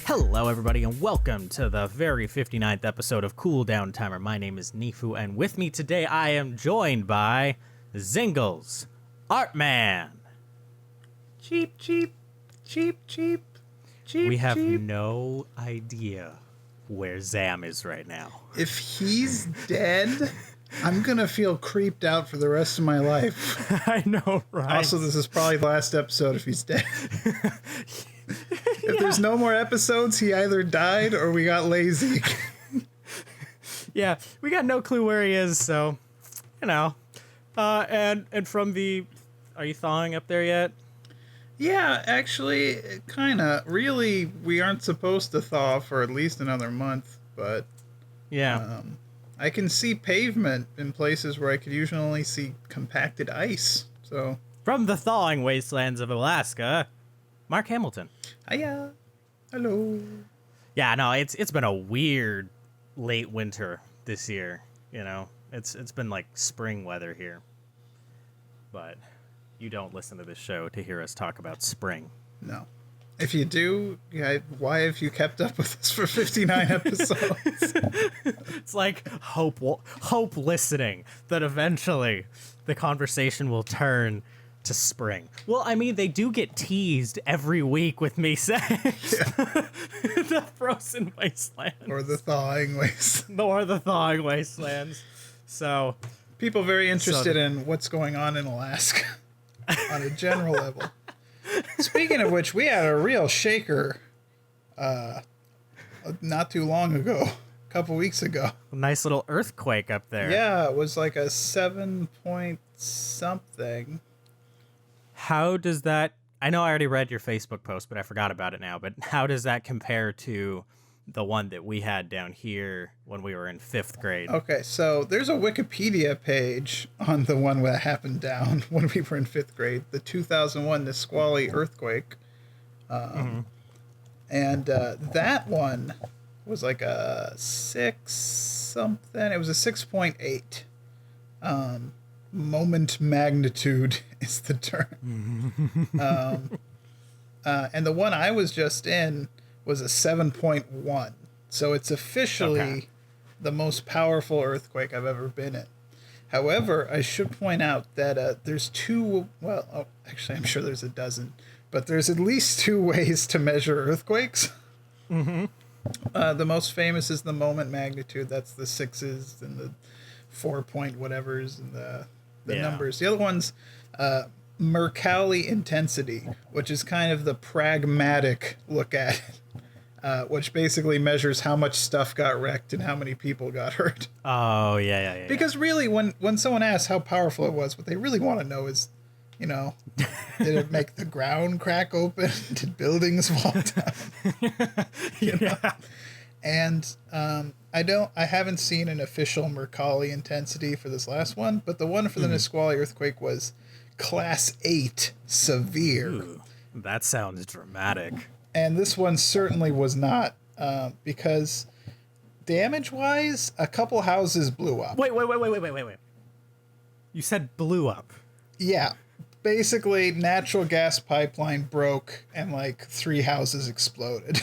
Hello, everybody, and welcome to the very 59th episode of Cool Down Timer. My name is Neefu, and with me today I am joined by Zingles, Artman. Cheap. We have no idea where Zam is right now. If he's dead, I'm gonna feel creeped out for the rest of my life. I know, right? Also, this is probably the last episode if he's dead. If there's no more episodes, he either died or we got lazy. Yeah, we got no clue where he is, so, you know. And from the... Are you thawing up there yet? Yeah, actually, kinda. Really, we aren't supposed to thaw for at least another month, but... Yeah. I can see pavement in places where I could usually only see compacted ice, so... From the thawing wastelands of Alaska, Mark Hamilton. Hiya. Hello. Yeah, no, it's been a weird late winter this year, you know. It's been like spring weather here. But you don't listen to this show to hear us talk about spring. No. If you do, why have you kept up with us for 59 episodes? It's like hope listening that eventually the conversation will turn to spring. Well, I mean, they do get teased every week with me saying the frozen wastelands. Or the thawing wastelands. Or the thawing wastelands. So people very interested in what's going on in Alaska on a general level. Speaking of which, we had a real shaker not too long ago, a couple weeks ago. A nice little earthquake up there. Yeah, it was like a 7 point something. How does that... I know I already read your Facebook post, but I forgot about it now. But how does that compare to the one that we had down here when we were in 5th grade? Okay, so there's a Wikipedia page on the one that happened down when we were in 5th grade, the 2001 Nisqually earthquake. And that one was like a 6 something. It was a 6.8. Moment magnitude is the term. And the one I was just in was a 7.1. So it's officially the most powerful earthquake I've ever been in. However, I should point out that there's two, actually I'm sure there's a dozen, but there's at least 2 ways to measure earthquakes. Mm-hmm. The most famous is the moment magnitude. That's the 6s and the 4 point whatevers and the numbers. The other one's Mercalli intensity, which is kind of the pragmatic look at it, which basically measures how much stuff got wrecked and how many people got hurt. Oh, yeah. Because really, when someone asks how powerful it was, what they really want to know is, you know, did it make the ground crack open? Did buildings fall down? You know? And I haven't seen an official Mercalli intensity for this last one, but the one for the Nisqually earthquake was class 8 severe. Ooh, that sounds dramatic. And this one certainly was not, because damage-wise, a couple houses blew up. Wait. You said blew up. Yeah. Basically, natural gas pipeline broke and like 3 houses exploded.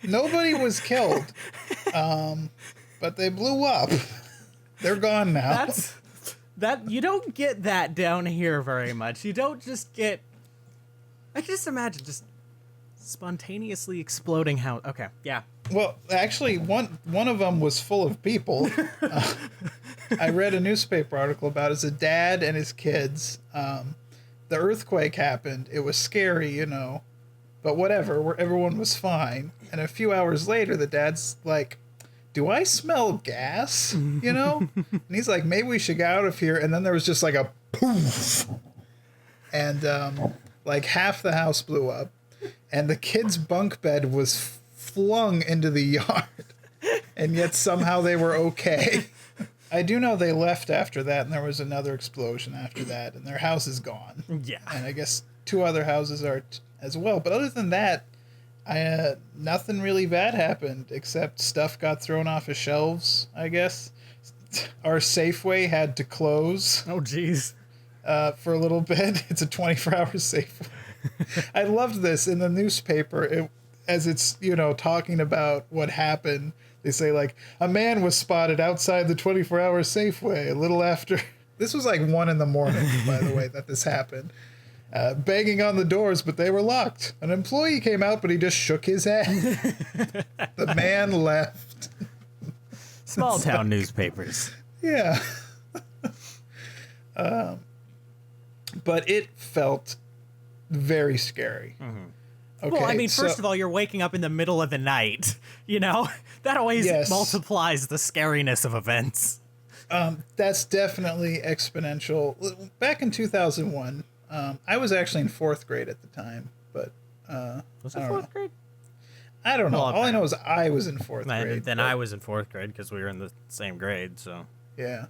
Nobody was killed, but they blew up. They're gone now. You don't get that down here very much. You don't just get... I can just imagine just spontaneously exploding house. Okay, yeah. Well, actually, one of them was full of people. I read a newspaper article about it. It's a dad and his kids. The earthquake happened. It was scary, you know. But whatever, where everyone was fine. And a few hours later, the dad's like, do I smell gas? You know? And he's like, maybe we should get out of here. And then there was just like a poof. And like half the house blew up. And the kid's bunk bed was flung into the yard. And yet somehow they were okay. I do know they left after that. And there was another explosion after that. And their house is gone. Yeah. And I guess 2 other houses are... as well. But other than that, nothing really bad happened except stuff got thrown off of shelves, I guess. Our Safeway had to close. Oh, geez. For a little bit. It's a 24-hour Safeway. I loved this in the newspaper. As it's, talking about what happened, they say, like, a man was spotted outside the 24-hour Safeway a little after. This was like 1 a.m, by the way, that this happened. Banging on the doors, but they were locked. An employee came out, but he just shook his head. The man left. Small town newspapers. Yeah. But it felt very scary. Mm-hmm. Okay, well, I mean, first of all, you're waking up in the middle of the night, That always multiplies the scariness of events. That's definitely exponential. Back in 2001, I was actually in 4th grade at the time, but was it 4th grade? I don't know. Well, all I know is I was in 4th grade. Then I was in 4th grade because we were in the same grade, so. Yeah.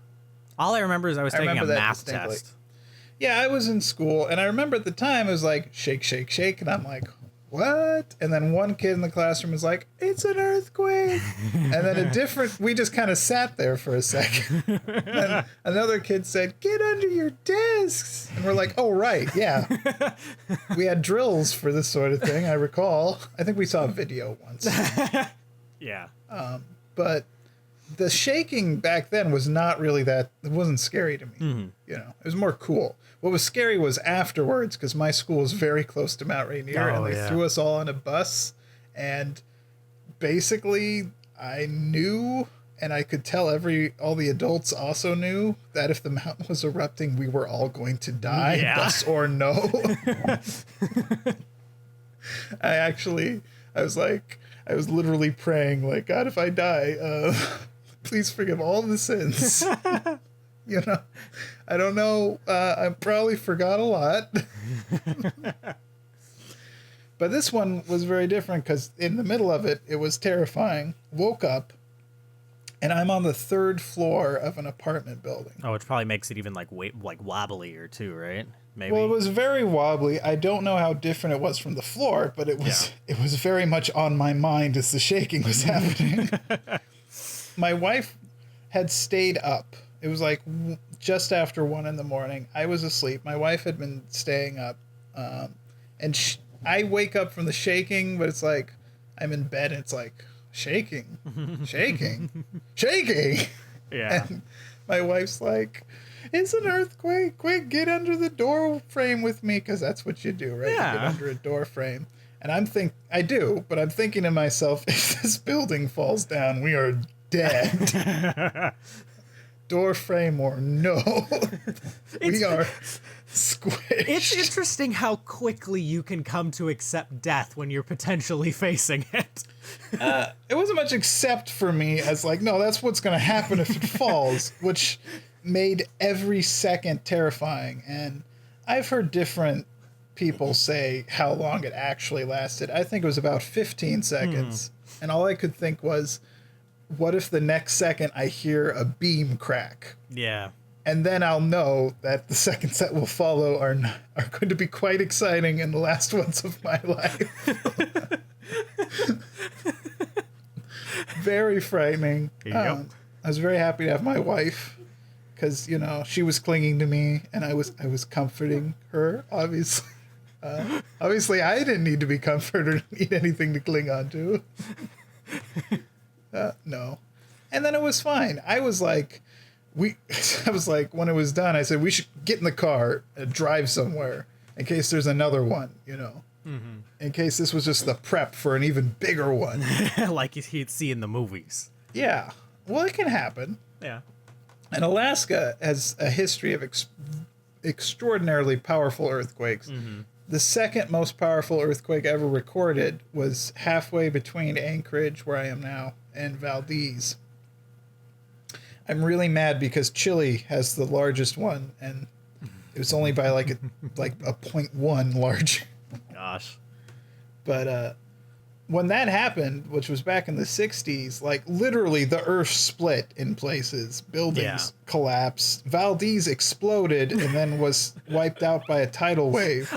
All I remember is I was taking a math test. Yeah, I was in school, and I remember at the time it was like, shake, shake, shake, and I'm like, what? And then one kid in the classroom was like, it's an earthquake. And then we just kind of sat there for a second. And another kid said, get under your desks. And we're like, oh, right, yeah. We had drills for this sort of thing, I recall. I think we saw a video once. Yeah. But the shaking back then was not really it wasn't scary to me. Mm-hmm. It was more cool. What was scary was afterwards, because my school was very close to Mount Rainier, and they threw us all on a bus, and basically I knew, and I could tell all the adults also knew, that if the mountain was erupting, we were all going to die, bus or no. I was literally praying, like, God, if I die, please forgive all the sins. I don't know. I probably forgot a lot. But this one was very different because in the middle of it, it was terrifying. Woke up, and I'm on the 3rd floor of an apartment building. Oh, which probably makes it even like wobblier too, right? Maybe. Well, it was very wobbly. I don't know how different it was from the floor, but it was very much on my mind as the shaking was happening. My wife had stayed up. It was like just after 1 a.m. I was asleep. My wife had been staying up. And I wake up from the shaking, but it's like I'm in bed and it's like shaking, shaking, shaking. Yeah. And my wife's like, it's an earthquake. Quick, get under the door frame with me. Because that's what you do, right? Yeah. You get under a door frame. And I do, but I'm thinking to myself, if this building falls down, we are dead. Door frame or no, we are squished. It's interesting how quickly you can come to accept death when you're potentially facing it. It wasn't much accept for me as like, no, that's what's going to happen if it falls, which made every second terrifying. And I've heard different people say how long it actually lasted. I think it was about 15 seconds. And all I could think was, what if the next second I hear a beam crack? Yeah. And then I'll know that the seconds that will follow are going to be quite exciting and the last ones of my life. Very frightening. Yep. I was very happy to have my wife because, she was clinging to me and I was comforting her, obviously. Obviously, I didn't need to be comforted or need anything to cling on to. No. And then it was fine. I was like, when it was done, I said, we should get in the car and drive somewhere in case there's another one, in case this was just the prep for an even bigger one. Like you'd see in the movies. Yeah. Well, it can happen. Yeah. And Alaska has a history of extraordinarily powerful earthquakes. Mm-hmm. The second most powerful earthquake ever recorded was halfway between Anchorage, where I am now, and Valdez. I'm really mad because Chile has the largest one, and it was only by like a 0.1 large. Gosh. But when that happened, which was back in the 60s, like literally the earth split in places. Buildings collapsed. Valdez exploded and then was wiped out by a tidal wave.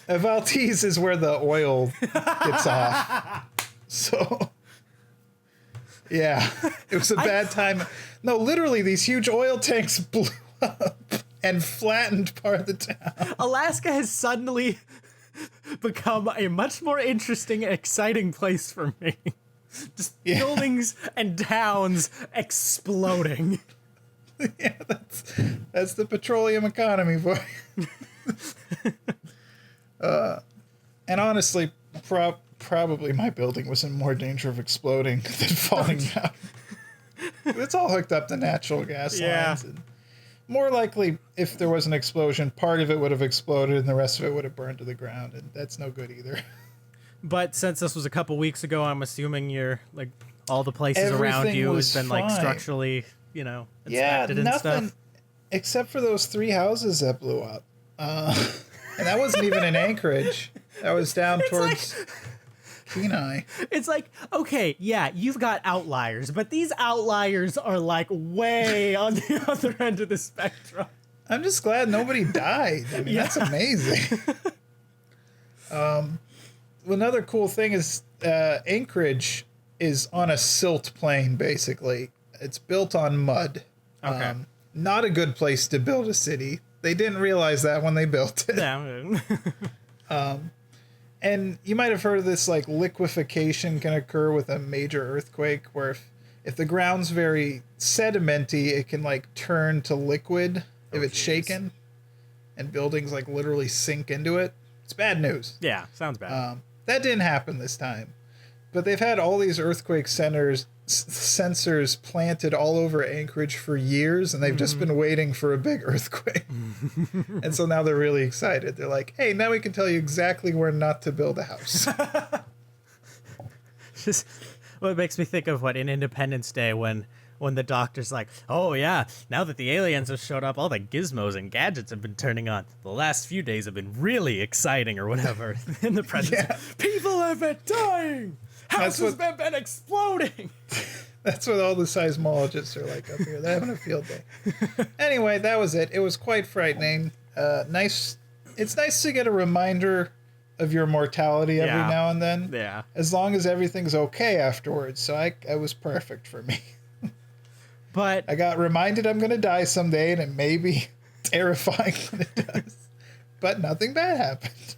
Valdez is where the oil gets off. So, yeah, it was a bad time. No, literally these huge oil tanks blew up and flattened part of the town. Alaska has suddenly become a much more interesting, exciting place for me. Just buildings and towns exploding. Yeah, that's the petroleum economy, boy. And honestly, probably my building was in more danger of exploding than falling down. It's all hooked up to natural gas lines. And more likely, if there was an explosion, part of it would have exploded and the rest of it would have burned to the ground, and that's no good either. But since this was a couple weeks ago, I'm assuming you're like all the places around Everything you was has been like fine. structurally, inspected and nothing stuff. except for those 3 houses that blew up. And that wasn't even in Anchorage. That was down towards Kenai. It's like, okay, yeah, you've got outliers, but these outliers are like way on the other end of the spectrum. I'm just glad nobody died. I mean, that's amazing. Another cool thing is Anchorage is on a silt plain, basically. It's built on mud. Okay. Not a good place to build a city. They didn't realize that when they built it. Yeah. And you might have heard of this, like, liquefaction can occur with a major earthquake, where if the ground's very sedimenty, it can, like, turn to liquid if it's shaken, and buildings, like, literally sink into it. It's bad news. Yeah, sounds bad. That didn't happen this time. But they've had all these earthquake sensors planted all over Anchorage for years, and they've just been waiting for a big earthquake. And so now they're really excited. They're like, hey, now we can tell you exactly where not to build a house. Just it makes me think of what in Independence Day when the doctor's like, oh yeah, now that the aliens have showed up, all the gizmos and gadgets have been turning on. The last few days have been really exciting or whatever. In the present, people have been dying. Houses have been exploding. That's what all the seismologists are like up here. They're having a field day. Anyway, that was it. It was quite frightening. Nice. It's nice to get a reminder of your mortality every now and then. Yeah. As long as everything's okay afterwards. So it was perfect for me. But I got reminded I'm going to die someday, and it may be terrifying when it does. But nothing bad happened.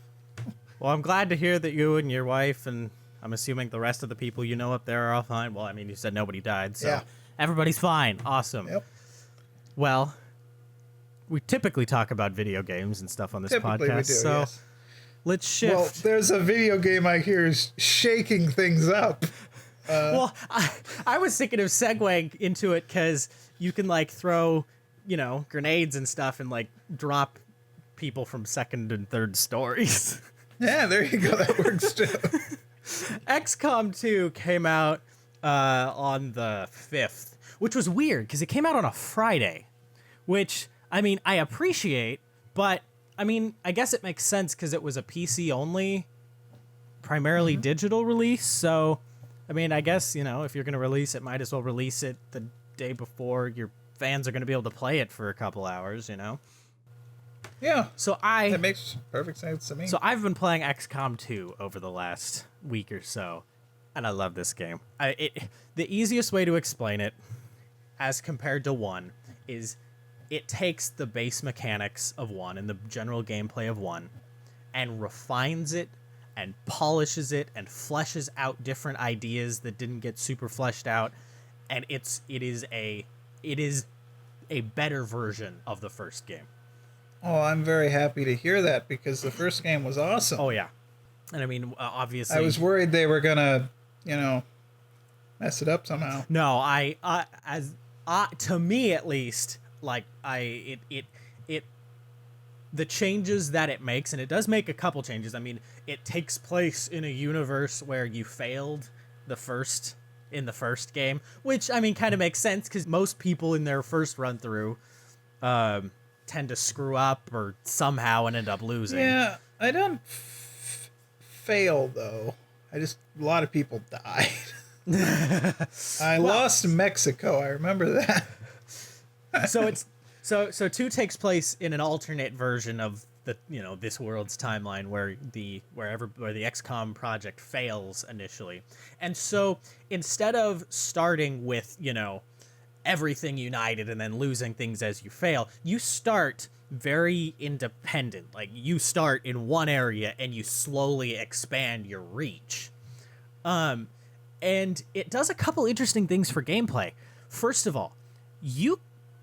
well, I'm glad to hear that you and your wife and I'm assuming the rest of the people you know up there are all fine. Well, I mean, you said nobody died, so everybody's fine. Awesome. Yep. Well, we typically talk about video games and stuff on this podcast, We do, so yes. let's shift. Well, there's a video game I hear is shaking things up. Well, I was thinking of segueing into it because you can like throw, grenades and stuff and like drop people from second and third stories. Yeah, there you go. That works too. XCOM 2 came out on the 5th, which was weird because it came out on a Friday, which, I mean, I appreciate, but, I mean, I guess it makes sense because it was a PC-only, primarily digital release, so, I mean, I guess, if you're going to release it, might as well release it the day before your fans are going to be able to play it for a couple hours, Yeah. So that makes perfect sense to me. So I've been playing XCOM 2 over the last week or so, and I love this game. The easiest way to explain it, as compared to 1, is it takes the base mechanics of 1 and the general gameplay of 1 and refines it and polishes it and fleshes out different ideas that didn't get super fleshed out, and it is a better version of the first game. Oh, I'm very happy to hear that because the first game was awesome. Oh, yeah. And I mean, obviously... I was worried they were going to, mess it up somehow. No, to me at least, like, the changes that it makes, and it does make a couple changes. I mean, it takes place in a universe where you failed in the first game, which, I mean, kind of makes sense because most people in their first run through, tend to screw up or somehow and end up losing. Yeah, I don't fail though. A lot of people died. I lost Mexico. I remember that. So 2 takes place in an alternate version of the this world's timeline where the XCOM project fails initially, and so instead of starting with everything united and then losing things as you fail, you start very independent. Like, you start in one area and you slowly expand your reach. And it does a couple interesting things for gameplay. First of all,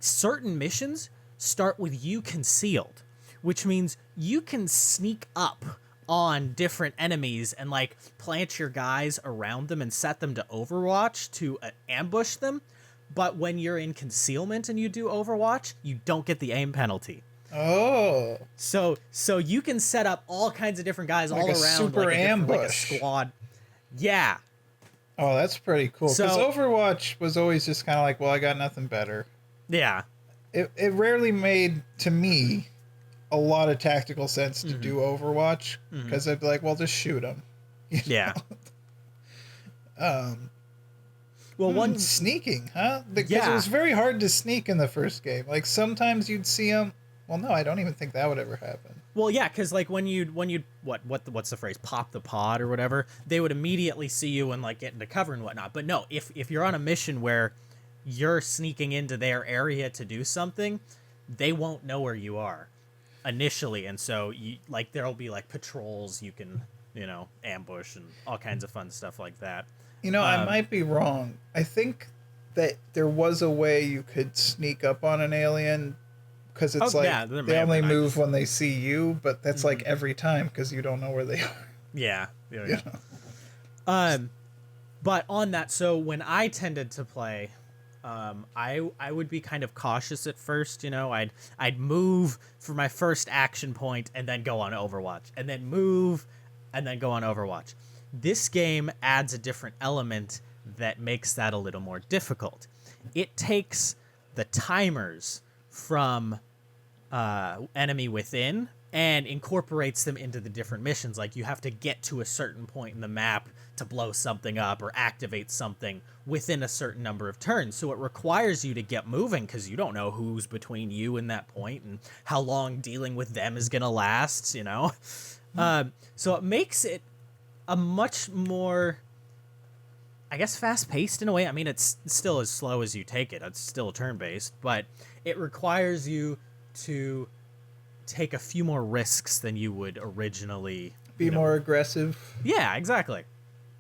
certain missions start with you concealed, which means you can sneak up on different enemies and like plant your guys around them and set them to Overwatch to ambush them. But when you're in concealment and you do Overwatch, you don't get the aim penalty. Oh. So you can set up all kinds of different guys like all a around, super like ambush. like a squad. Yeah. Oh, that's pretty cool. Because So- Overwatch was always just kind of like, well, I got nothing better. Yeah. It rarely made, to me, a lot of tactical sense to do Overwatch. Because I'd be like, well, just shoot them. Yeah. Well, Sneaking, huh? Because it Yeah. was very hard to sneak in the first game. Like, sometimes you'd see them. Well, no, I don't even think that would ever happen. Well, yeah, because like when you what's the phrase, pop the pod or whatever, they would immediately see you and like get into cover and whatnot. But no, if you're on a mission where you're sneaking into their area to do something, they won't know where you are initially, and so you like there'll be like patrols you can ambush and all kinds of fun stuff like that. I might be wrong. I think that there was a way you could sneak up on an alien because it's they only move when they see you, but that's like every time because you don't know where they are. Yeah. But on that, so when I tended to play, I would be kind of cautious at first. I'd move for my first action point and then go on Overwatch, and then move and then go on Overwatch. This game adds a different element that makes that a little more difficult. It takes the timers from Enemy Within and incorporates them into the different missions. Like, you have to get to a certain point in the map to blow something up or activate something within a certain number of turns. So it requires you to get moving because you don't know who's between you and that point and how long dealing with them is going to last, So it makes it a much more, I guess, fast-paced in a way. I mean, it's still as slow as you take it. It's still turn-based, but it requires you to take a few more risks than you would originally. Be more aggressive. Yeah, exactly.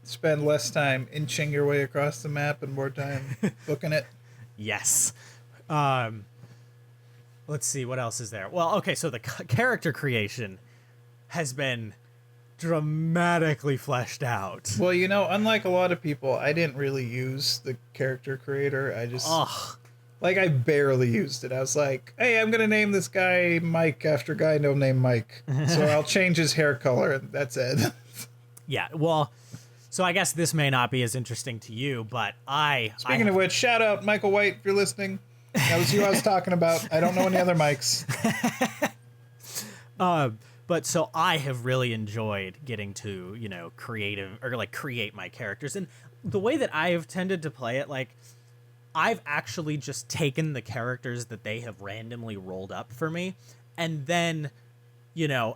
Spend less time inching your way across the map and more time booking it. Yes. Let's see, what else is there? Well, okay, so the character creation has been dramatically fleshed out. Well, unlike a lot of people, I didn't really use the character creator. I just... I barely used it. I was like, hey, I'm going to name this guy Mike after a guy named Mike. So I'll change his hair color, and that's it. Yeah, well, so I guess this may not be as interesting to you, but Speaking of which, shout out Michael White if you're listening. That was who I was talking about. I don't know any other Mikes. But so I have really enjoyed getting to, create my characters. And the way that I have tended to play it, I've actually just taken the characters that they have randomly rolled up for me and then,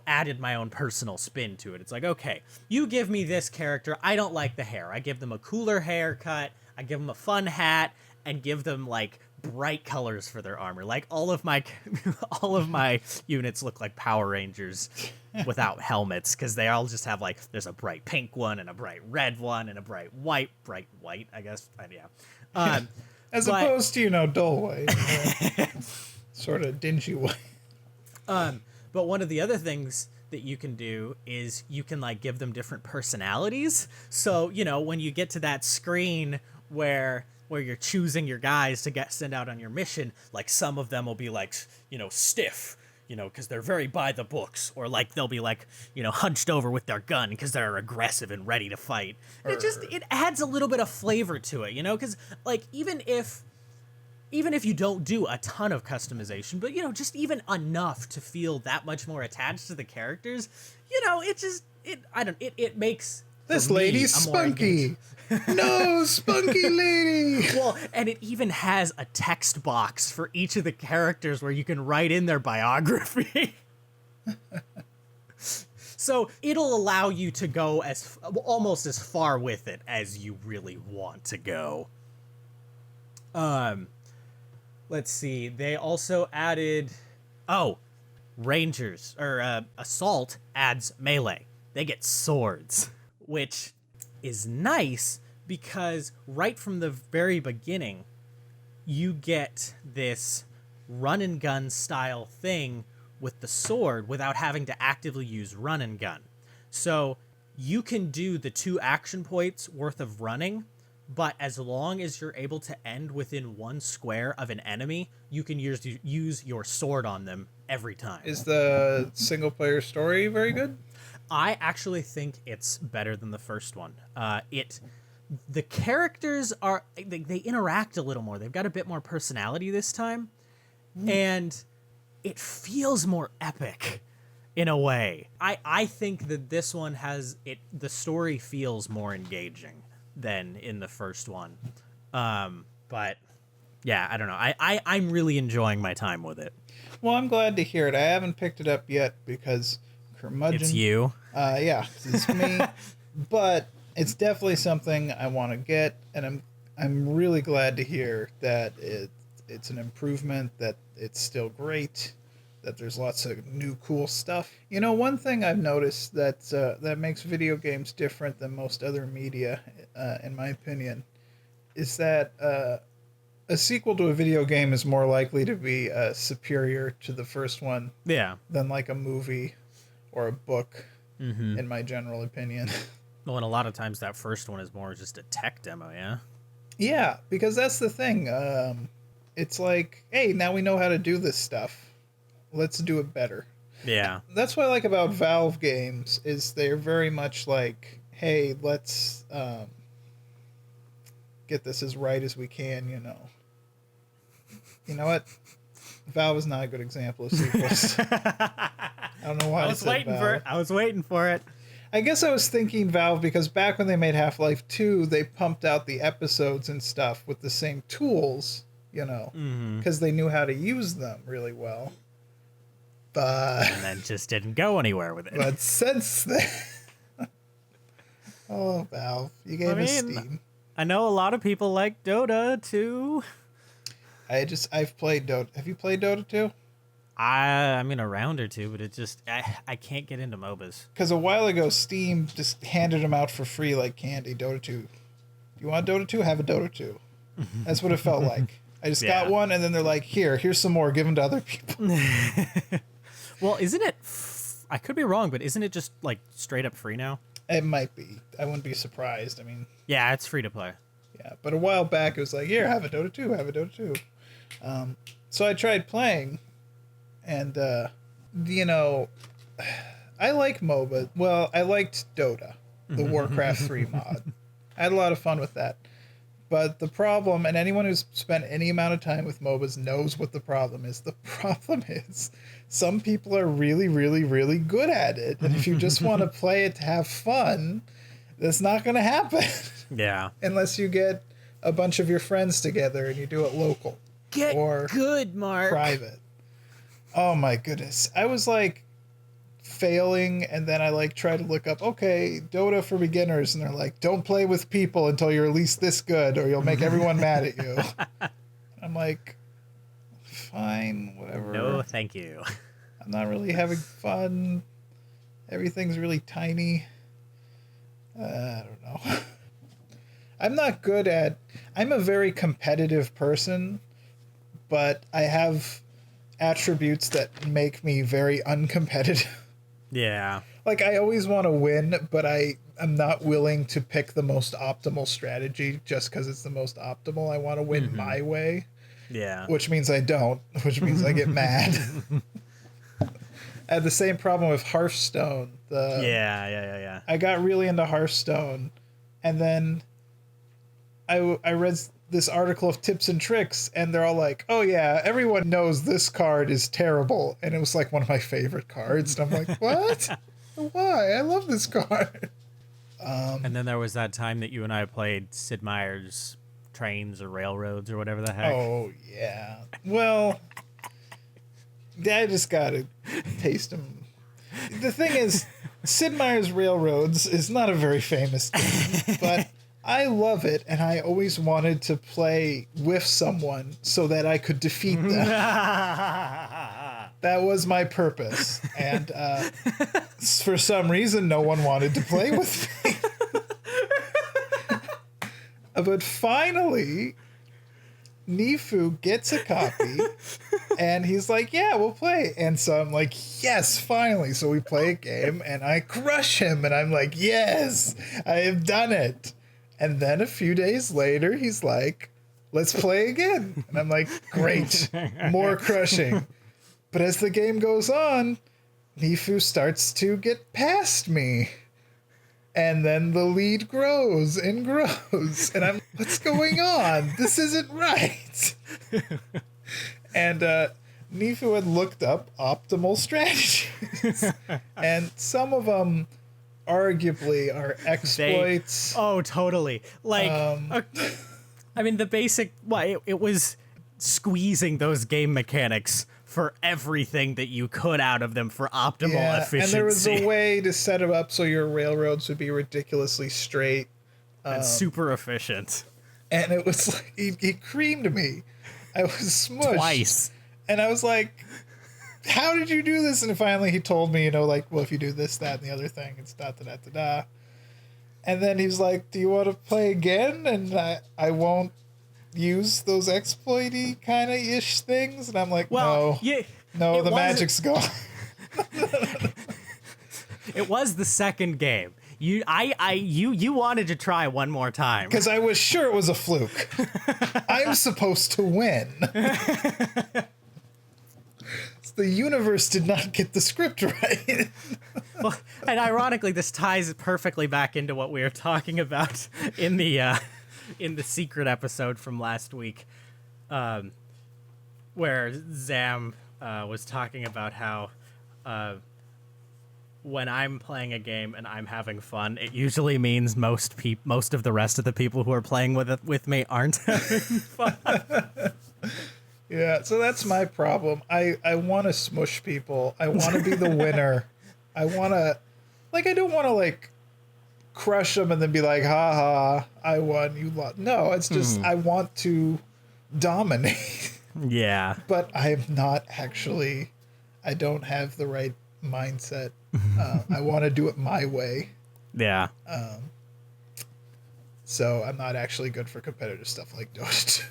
added my own personal spin to it. It's like, okay, you give me this character. I don't like the hair. I give them a cooler haircut. I give them a fun hat and give them bright colors for their armor. All of my units look like Power Rangers without helmets because they all just have there's a bright pink one and a bright red one and a bright white, I guess. Yeah. As opposed to, dull white. Sort of dingy white. But one of the other things that you can do is you can give them different personalities. So, when you get to that screen where you're choosing your guys to send out on your mission, some of them will be stiff, because they're very by the books, or they'll be hunched over with their gun because they're aggressive and ready to fight. It adds a little bit of flavor to it, because even if you don't do a ton of customization, but just even enough to feel that much more attached to the characters, it makes this lady's spunky. No, spunky lady. Well, and it even has a text box for each of the characters where you can write in their biography. So it'll allow you to go almost as far with it as you really want to go. Let's see. They also added... Oh, Rangers or assault adds melee. They get swords, which is nice because right from the very beginning, you get this run and gun style thing with the sword without having to actively use run and gun. So you can do the 2 action points worth of running, but as long as you're able to end within 1 square of an enemy, you can use your sword on them every time. Is the single player story very good? I actually think it's better than the first one. The characters are they interact a little more. They've got a bit more personality this time, and it feels more epic in a way. I think that this one the story feels more engaging than in the first one. But yeah, I don't know. I'm really enjoying my time with it. Well, I'm glad to hear it. I haven't picked it up yet because curmudgeon. It's you. Yeah, it's me. But it's definitely something I want to get, and I'm really glad to hear that it's an improvement, that it's still great, that there's lots of new cool stuff. You know, one thing I've noticed that makes video games different than most other media, in my opinion, is that a sequel to a video game is more likely to be superior to the first one than like a movie or a book, in my general opinion. Well, and a lot of times that first one is more just a tech demo, yeah? Yeah, because that's the thing. It's like, hey, now we know how to do this stuff. Let's do it better. Yeah. That's what I like about Valve games, is they're very much like, hey, let's get this as right as we can, you know. You know what? Valve is not a good example of sequels. I don't know why I said Valve. I was waiting for it. I guess I was thinking Valve because back when they made Half-Life 2, they pumped out the episodes and stuff with the same tools, you know, because they knew how to use them really well. But and then just didn't go anywhere with it. But since then, oh, Valve, you gave us Steam. I know a lot of people like Dota too. I've played Dota. Have you played Dota 2? I mean a round or two, but it just I can't get into MOBAs. Because a while ago, Steam just handed them out for free like candy. Dota 2. You want Dota 2? Have a Dota 2. That's what it felt like. I just got one, and then they're like, here's some more. Give them to other people. Well, isn't it? I could be wrong, but isn't it just like straight up free now? It might be. I wouldn't be surprised. I mean, yeah, it's free to play. Yeah, but a while back it was like, here, have a Dota 2, have a Dota 2. So I tried playing, and you know, I like MOBA. Well, I liked Dota, the Warcraft 3 mod. I had a lot of fun with that. But the problem, and anyone who's spent any amount of time with MOBAs knows what the problem is. The problem is some people are really, really, really good at it. And if you just want to play it to have fun, that's not going to happen. Yeah. Unless you get a bunch of your friends together and you do it local. Get or good, Mark. Private. Oh my goodness. I was like failing, and then I like try to look up, okay, Dota for beginners, and they're like, don't play with people until you're at least this good or you'll make everyone mad at you. I'm like, fine, whatever. No, thank you. I'm not really having fun. Everything's really tiny. I don't know. I'm a very competitive person, but I have attributes that make me very uncompetitive. Yeah. Like, I always want to win, but I'm not willing to pick the most optimal strategy just because it's the most optimal. I want to win my way. Yeah. Which means I don't, which means I get mad. I had the same problem with Hearthstone. Yeah. I got really into Hearthstone, and then I read this article of tips and tricks, and they're all like, oh yeah, everyone knows this card is terrible. And it was like one of my favorite cards. And I'm like, what? Why? I love this card. And then there was that time that you and I played Sid Meier's Trains or Railroads or whatever the heck. Oh, yeah. Well, I just got to taste them. The thing is, Sid Meier's Railroads is not a very famous game, but I love it, and I always wanted to play with someone so that I could defeat them. That was my purpose. And for some reason, no one wanted to play with me. But finally, Neefu gets a copy, and he's like, yeah, we'll play. And so I'm like, yes, finally. So we play a game, and I crush him, and I'm like, yes, I have done it. And then a few days later, he's like, let's play again. And I'm like, great, more crushing. But as the game goes on, Neefu starts to get past me. And then the lead grows and grows. And I'm, what's going on? This isn't right. And Neefu had looked up optimal strategies. And some of them arguably are exploits. Oh, totally. Like, I mean, the basic, it was squeezing those game mechanics for everything that you could out of them for optimal efficiency. And there was a way to set it up so your railroads would be ridiculously straight. And super efficient. And it was like, he creamed me. I was smushed. Twice. And I was like, how did you do this? And finally he told me, like, well, if you do this, that, and the other thing, it's da-da-da-da-da. And then he was like, do you want to play again? And I won't use those exploity kind of ish things. And I'm like, no, the magic's gone. It was the second game. You wanted to try one more time because I was sure it was a fluke. I'm supposed to win. The universe did not get the script right. Well, and ironically, this ties perfectly back into what we were talking about in the secret episode from last week, where Zam was talking about how when I'm playing a game and I'm having fun, it usually means most of the rest of the people who are playing with me aren't having fun. Yeah, so that's my problem. I want to smush people. I want to be the winner. I want to, I don't want to, crush them and then be like, ha ha, I won, you lost. No, it's just, I want to dominate. Yeah. But I am not actually, I don't have the right mindset. I want to do it my way. Yeah. So I'm not actually good for competitive stuff like Dota 2.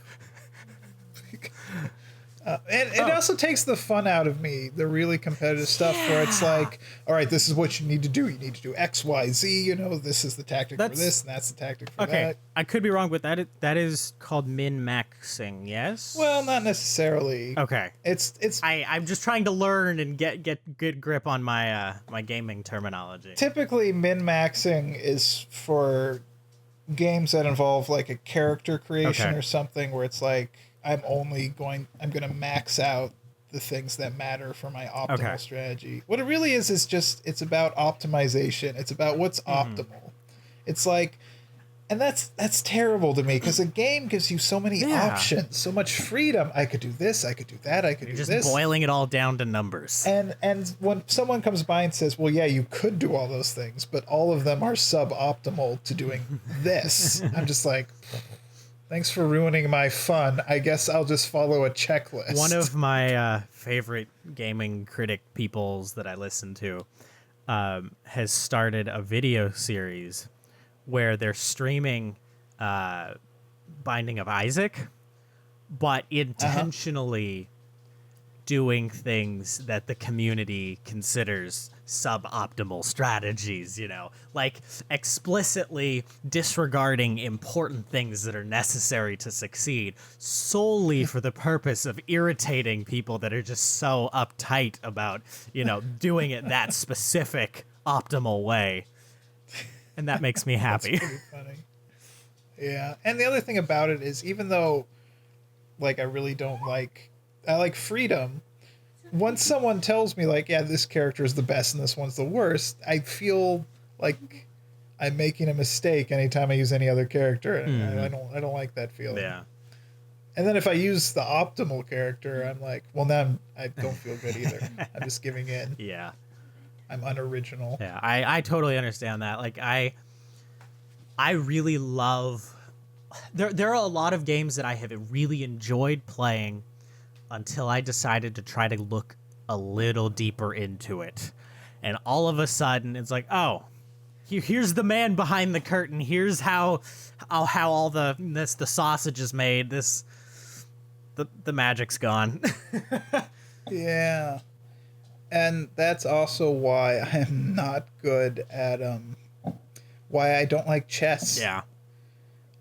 And it also takes the fun out of me, the really competitive stuff where it's like, all right, this is what you need to do. You need to do X, Y, Z. This is the tactic for this, and that's the tactic for that. I could be wrong, but that is called min-maxing, yes? Well, not necessarily. Okay. I'm just trying to learn and get good grip on my my gaming terminology. Typically, min-maxing is for games that involve a character creation or something where it's like, I'm going to max out the things that matter for my optimal strategy. What it really is just, it's about optimization. It's about what's optimal. It's like, and that's terrible to me because a game gives you so many options, so much freedom. I could do this, I could do that, I could do this. You're just boiling it all down to numbers. And when someone comes by and says, well, yeah, you could do all those things, but all of them are suboptimal to doing this. I'm just like, thanks for ruining my fun. I guess I'll just follow a checklist. One of my favorite gaming critic peoples that I listen to has started a video series where they're streaming Binding of Isaac, but intentionally doing things that the community considers suboptimal strategies, like explicitly disregarding important things that are necessary to succeed solely for the purpose of irritating people that are just so uptight about, doing it that specific optimal way. And that makes me happy. That's pretty funny. Yeah. And the other thing about it is, even though I really don't I like freedom, once someone tells me yeah, this character is the best and this one's the worst, I feel like I'm making a mistake anytime I use any other character, and I don't like that feeling. Yeah. And then if I use the optimal character, I'm like, well, now I don't feel good either. I'm just giving in. Yeah. I'm unoriginal. Yeah, I totally understand that. I really love. There are a lot of games that I have really enjoyed playing until I decided to try to look a little deeper into it. And all of a sudden, it's like, oh, here's the man behind the curtain. Here's how all the sausage is made. The magic's gone. Yeah. And that's also why I'm not good at why I don't like chess. Yeah.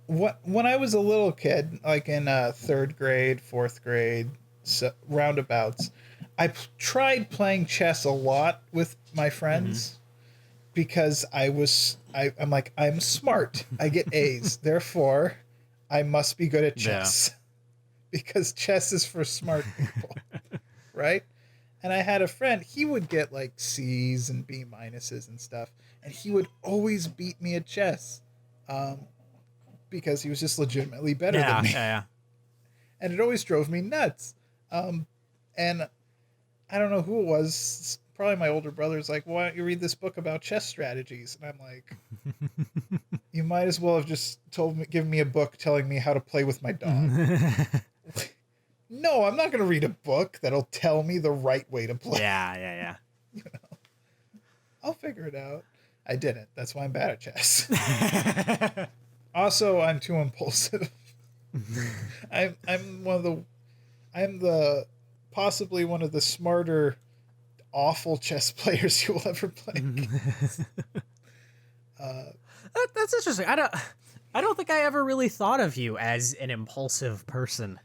When I was a little kid, like in third grade, fourth grade, roundabouts, I tried playing chess a lot with my friends because I'm like, I'm smart. I get A's. Therefore, I must be good at chess because chess is for smart people, right? And I had a friend, he would get like C's and B minuses and stuff, and he would always beat me at chess because he was just legitimately better than me. Yeah. And it always drove me nuts. And I don't know who it was, probably my older brother's like, why don't you read this book about chess strategies? And I'm like, you might as well have just given me a book telling me how to play with my dog. No, I'm not going to read a book that'll tell me the right way to play. Yeah. You know, I'll figure it out. I didn't. That's why I'm bad at chess. Also, I'm too impulsive. I'm possibly one of the smarter, awful chess players you will ever play. That's interesting. I don't think I ever really thought of you as an impulsive person.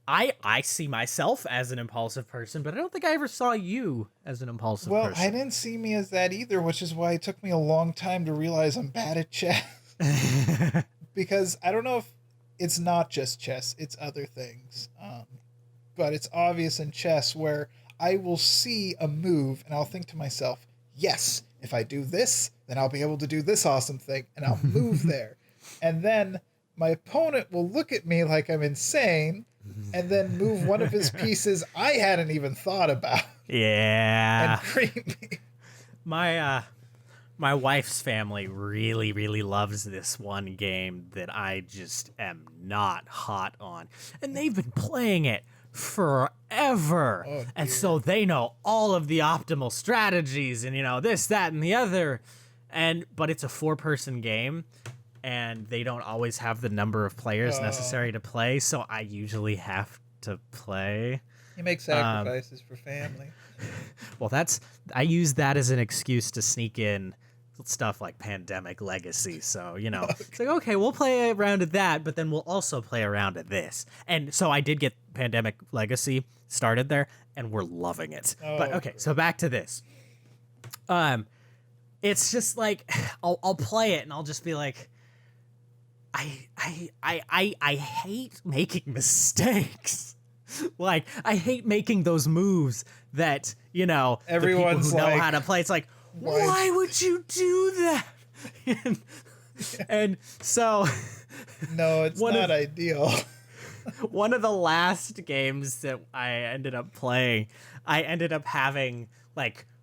I see myself as an impulsive person, but I don't think I ever saw you as an impulsive person. Well, I didn't see me as that either, which is why it took me a long time to realize I'm bad at chess. Because I don't know if it's not just chess, it's other things. But it's obvious in chess where I will see a move and I'll think to myself, yes, if I do this, then I'll be able to do this awesome thing, and I'll move there. And then my opponent will look at me like I'm insane and then move one of his pieces I hadn't even thought about. Yeah. And create me. My wife's family really, really loves this one game that I just am not hot on. And they've been playing it forever. Oh, and so they know all of the optimal strategies and, this, that, and the other. But it's a 4-person game, and they don't always have the number of players necessary to play, so I usually have to play. You make sacrifices for family. Well, I use that as an excuse to sneak in stuff like Pandemic Legacy. So, It's like, okay, we'll play a round of that, but then we'll also play a round of this. And so I did get Pandemic Legacy started there, and we're loving it. But okay, so back to this. It's just like I'll play it and I'll just be like, I hate making mistakes. Like, I hate making those moves that, Everyone's the people who know like, how to play. It's like, why would you do that? and so... No, it's not ideal. One of the last games that I ended up playing, I ended up having,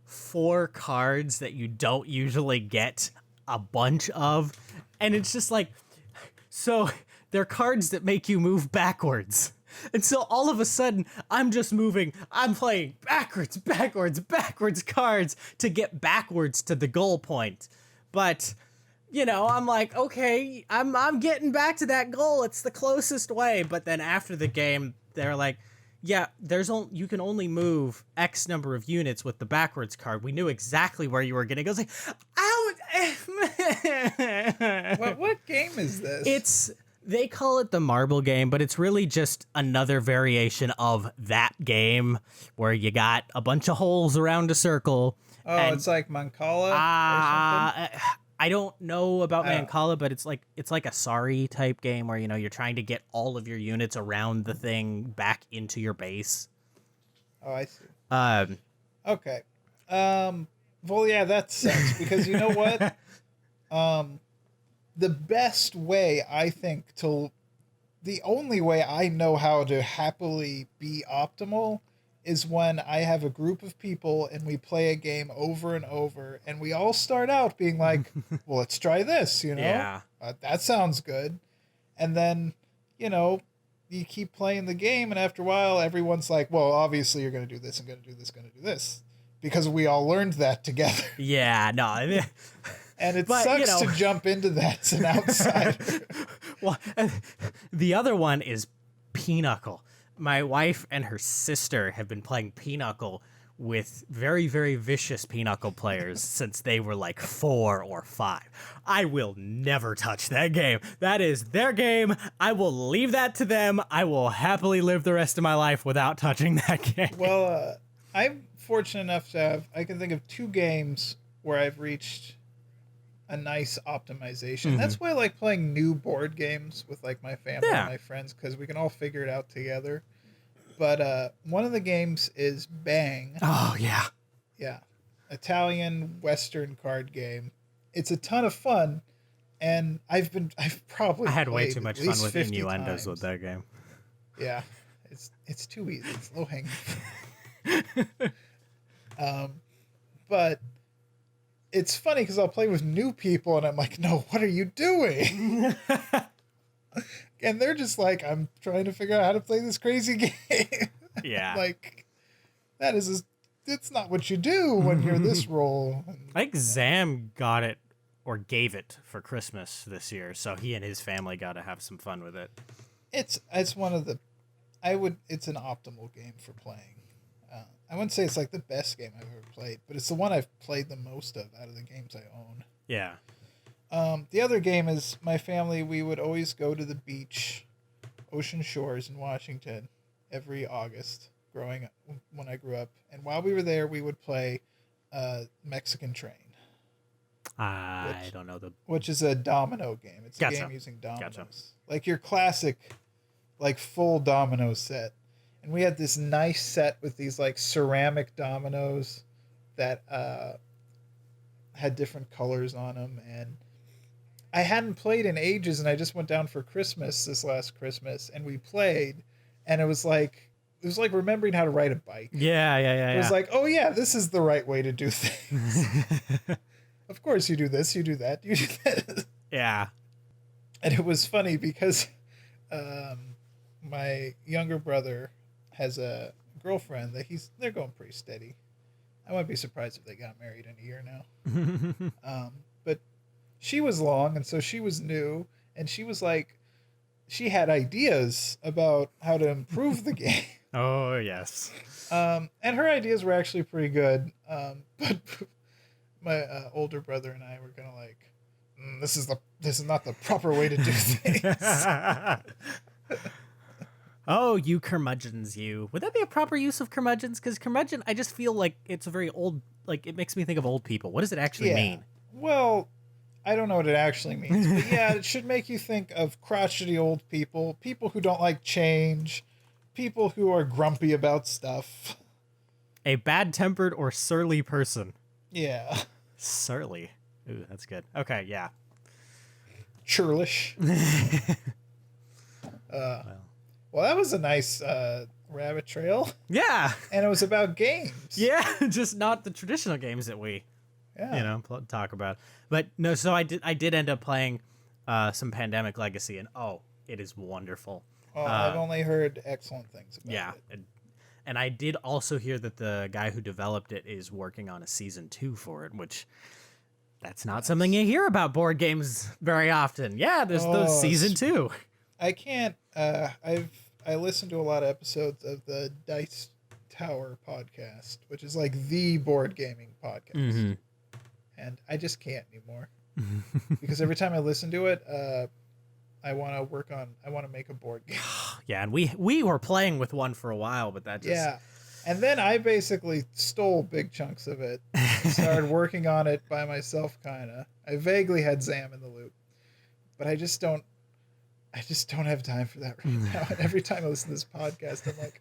4 cards that you don't usually get a bunch of. And it's just like... So, they're cards that make you move backwards. And so all of a sudden, I'm playing backwards cards to get backwards to the goal point. But, I'm like, okay, I'm getting back to that goal. It's the closest way. But then after the game, they're like, yeah, you can only move X number of units with the backwards card. We knew exactly where you were going to go. It's like, What game is this? They call it the marble game, but it's really just another variation of that game where you got a bunch of holes around a circle. Oh, it's like Mancala or something? I don't know about Mancala, but it's like a Sorry type game where, you're trying to get all of your units around the thing back into your base. Oh, I see. Okay. Well, yeah, that sucks because you know what? The best way, I think, the only way I know how to happily be optimal is when I have a group of people and we play a game over and over, and we all start out being like, well, let's try this, Yeah. that sounds good. And then, you you keep playing the game, and after a while, everyone's like, well, obviously you're going to do this and going to do this, going to do this. Because we all learned that together. Yeah, no. I mean, And it but, sucks to jump into that as an outsider. Well, the other one is Pinochle. My wife and her sister have been playing Pinochle with very, very vicious Pinochle players since they were like 4 or 5. I will never touch that game. That is their game. I will leave that to them. I will happily live the rest of my life without touching that game. Well, I'm fortunate enough to have, I can think of 2 games where I've reached a nice optimization. Mm-hmm. That's why I like playing new board games with like my family Yeah. and my friends, because we can all figure it out together. But one of the games is Bang. Oh, yeah. Yeah. Italian Western card game. It's a ton of fun, and I've probably I had way played too at much fun least with 50 innuendos times. with that game. Yeah. It's too easy. It's low hanging. But it's funny because I'll play with new people and I'm like, no, what are you doing? And they're just like, I'm trying to figure out how to play this crazy game. Yeah. Like, it's not what you do when you're this role. I think Zam got it or gave it for Christmas this year, so he and his family got to have some fun with it. It's one of the, it's an optimal game for playing. I wouldn't say it's like the best game I've ever played, but it's the one I've played the most of out of the games I own. Yeah. The other game is my family. We would always go to the beach, Ocean Shores in Washington, every August. Growing up, when I grew up, and while we were there, we would play Mexican Train. I don't know which is a domino game. It's Gotcha. a game using dominoes, Gotcha. like your classic, like full domino set. And we had this nice set with these like ceramic dominoes that had different colors on them, and I hadn't played in ages, and I just went down for Christmas this last Christmas, and we played, and it was like remembering how to ride a bike. Yeah. It was like, oh yeah, this is the right way to do things. Of course you do this, you do that, you do that. Yeah. And it was funny because my younger brother has a girlfriend that they're going pretty steady. I wouldn't be surprised if they got married in a year now. But she was long, and so she was new, and she was like, she had ideas about how to improve the game. Oh, yes. And her ideas were actually pretty good. But my older brother and I were kind of like, this is not the proper way to do things. Oh, you curmudgeons, you. Would that be a proper use of curmudgeons? Because curmudgeon, I just feel like it's a very old, like, it makes me think of old people. What does it actually mean? Well, I don't know what it actually means. But yeah, it should make you think of crotchety old people, people who don't like change, people who are grumpy about stuff. A bad-tempered or surly person. Yeah. Surly. Ooh, that's good. Okay, yeah. Churlish. Well, that was a nice rabbit trail. Yeah. And it was about games. Yeah, just not the traditional games that we, talk about. But no, so I did end up playing some Pandemic Legacy, and it is wonderful. Well, I've only heard excellent things about it. And I did also hear that the guy who developed it is working on a season 2 for it, which that's not something you hear about board games very often. Yeah, there's the season 2. I can't. I listened to a lot of episodes of the Dice Tower podcast, which is like the board gaming podcast, Mm-hmm. and I just can't anymore because every time I listen to it, I want to make a board game. Yeah, and we were playing with one for a while, but that just And then I basically stole big chunks of it and started working on it by myself, kind of. I vaguely had Zam in the loop, but I just don't have time for that right now. And every time I listen to this podcast, I'm like,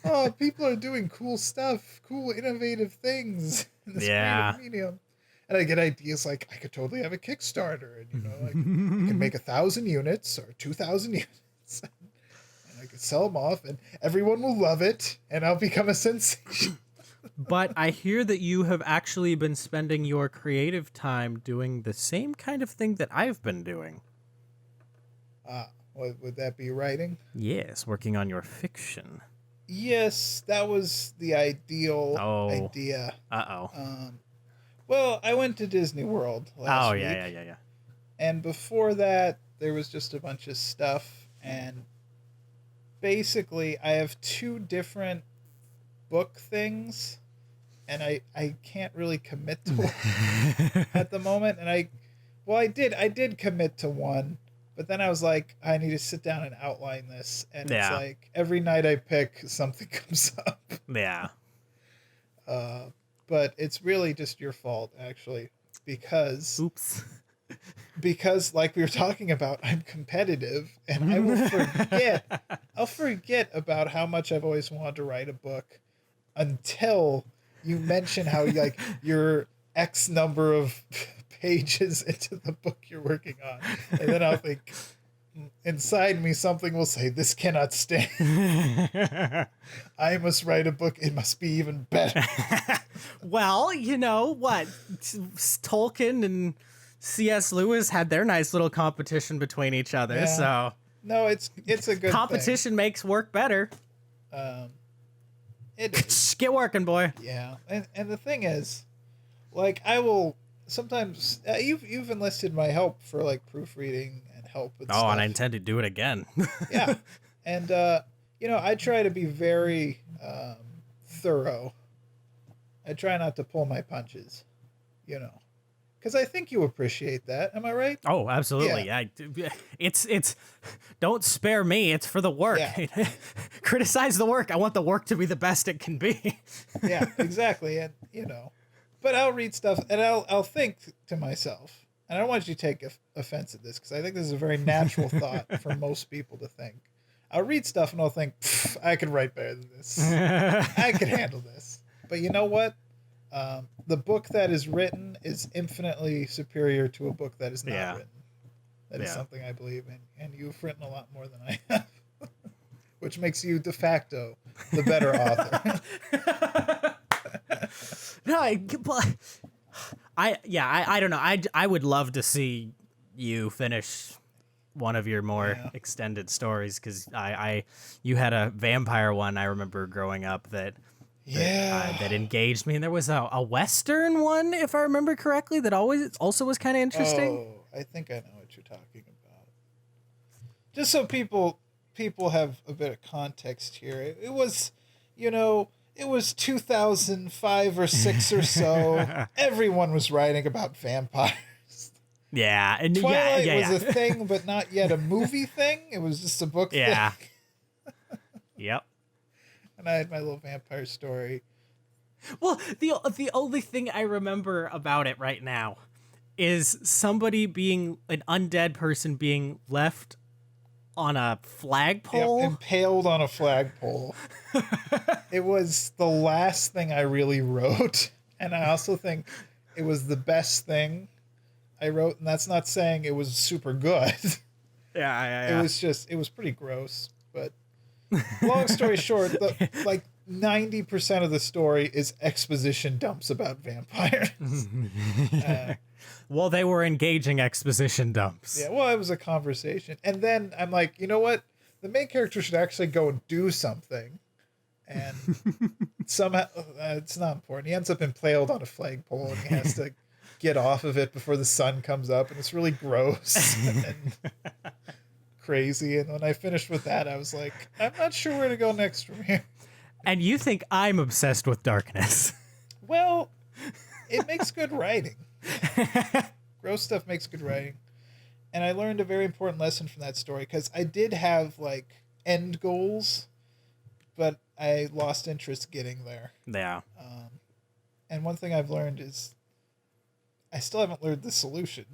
oh, people are doing cool stuff, cool, innovative things in this creative medium. And I get ideas like, I could totally have a Kickstarter, and like I can make 1,000 units or 2,000 units, and I could sell them off, and everyone will love it, and I'll become a sensation. But I hear that you have actually been spending your creative time doing the same kind of thing that I've been doing. Would that be writing? Yes, working on your fiction. Yes, that was the ideal Oh. idea. Uh-oh. Well, I went to Disney World last week. Yeah. And before that, there was just a bunch of stuff. And basically, I have 2 different book things. And I can't really commit to one at the moment. And I did commit to one. But then I was like, I need to sit down and outline this. And it's like, every night I pick, something comes up. Yeah. But it's really just your fault, actually. Because... Oops. Because, like we were talking about, I'm competitive. And I will forget... I'll forget about how much I've always wanted to write a book until you mention how, like, you're X number of... pages into the book you're working on, and then I'll think inside me something will say, this cannot stand. I must write a book, it must be even better. Well, you know what, Tolkien and C.S. Lewis had their nice little competition between each other. So no, it's a good competition makes work better. Get working, boy. Yeah. And the thing is, like, I will sometimes you've enlisted my help for like proofreading and help with stuff. And I intend to do it again. Yeah. And you know, I try to be very thorough. I try not to pull my punches, you know, because I think you appreciate that. Am I right? Oh, absolutely. Yeah. It's don't spare me. It's for the work. Yeah. Criticize the work. I want the work to be the best it can be. Yeah, exactly. And you know, but I'll read stuff and I'll think to myself, and I don't want you to take offense at this because I think this is a very natural thought for most people to think. I'll read stuff and I'll think, I could write better than this. I could handle this. But you know what? The book that is written is infinitely superior to a book that is not written. That is something I believe in. And you've written a lot more than I have. Which makes you de facto the better author. No, I don't know. I would love to see you finish one of your more extended stories, because you had a vampire one I remember growing up that engaged me, and there was a Western one, if I remember correctly, that also was kind of interesting. Oh, I think I know what you're talking about. Just so people have a bit of context here, it was, you know, it was 2005 or 6 or so. Everyone was writing about vampires. Yeah, and Twilight was a thing, but not yet a movie thing. It was just a book thing. Yep. And I had my little vampire story. Well, the only thing I remember about it right now is somebody being an undead person being left on a flagpole. Yep, impaled on a flagpole. It was the last thing I really wrote, and I also think it was the best thing I wrote, and that's not saying it was super good. Yeah. It was pretty gross, but long story short, like 90% of the story is exposition dumps about vampires. Well, they were engaging exposition dumps. Yeah, well, it was a conversation. And then I'm like, you know what? The main character should actually go and do something. And somehow, it's not important. He ends up impaled on a flagpole, and he has to get off of it before the sun comes up. And it's really gross and crazy. And when I finished with that, I was like, I'm not sure where to go next from here. And you think I'm obsessed with darkness. Well, it makes good writing. Gross stuff makes good writing. And I learned a very important lesson from that story, because I did have like end goals, but I lost interest getting there. Yeah. And one thing I've learned is I still haven't learned the solution.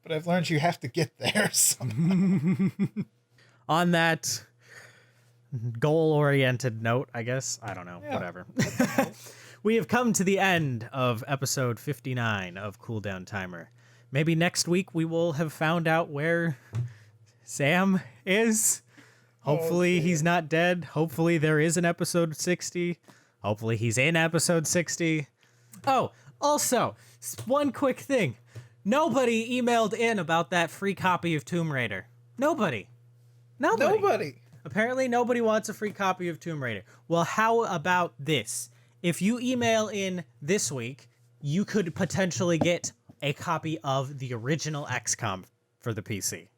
But I've learned you have to get there somehow. On that goal-oriented note, I guess. I don't know. Yeah, whatever. We have come to the end of episode 59 of Cool Down Timer. Maybe next week we will have found out where Sam is. Hopefully he's not dead. Hopefully there is an episode 60. Hopefully he's in episode 60. Oh, also, one quick thing. Nobody emailed in about that free copy of Tomb Raider Nobody. Apparently nobody wants a free copy of Tomb Raider. Well, how about this? If you email in this week, you could potentially get a copy of the original XCOM for the PC.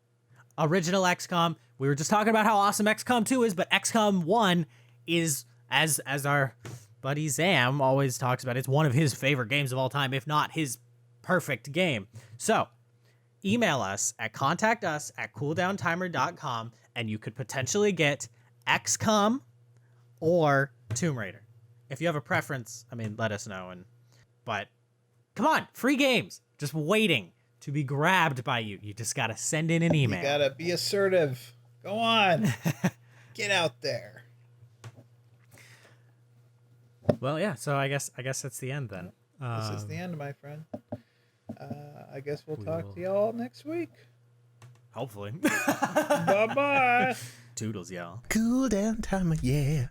Original XCOM. We were just talking about how awesome XCOM 2 is, but XCOM 1 is, as our buddy Zam always talks about, it's one of his favorite games of all time, if not his perfect game. So, email us at contactus@cooldowntimer.com, and you could potentially get XCOM or Tomb Raider. If you have a preference, I mean, let us know. But come on, free games, just waiting to be grabbed by you. You just gotta send in an email. You gotta be assertive. Go on, get out there. Well, yeah. So I guess that's the end then. This is the end, my friend. I guess we'll talk to y'all next week. Hopefully. Bye-bye. Toodles, y'all. Cool down timer, yeah.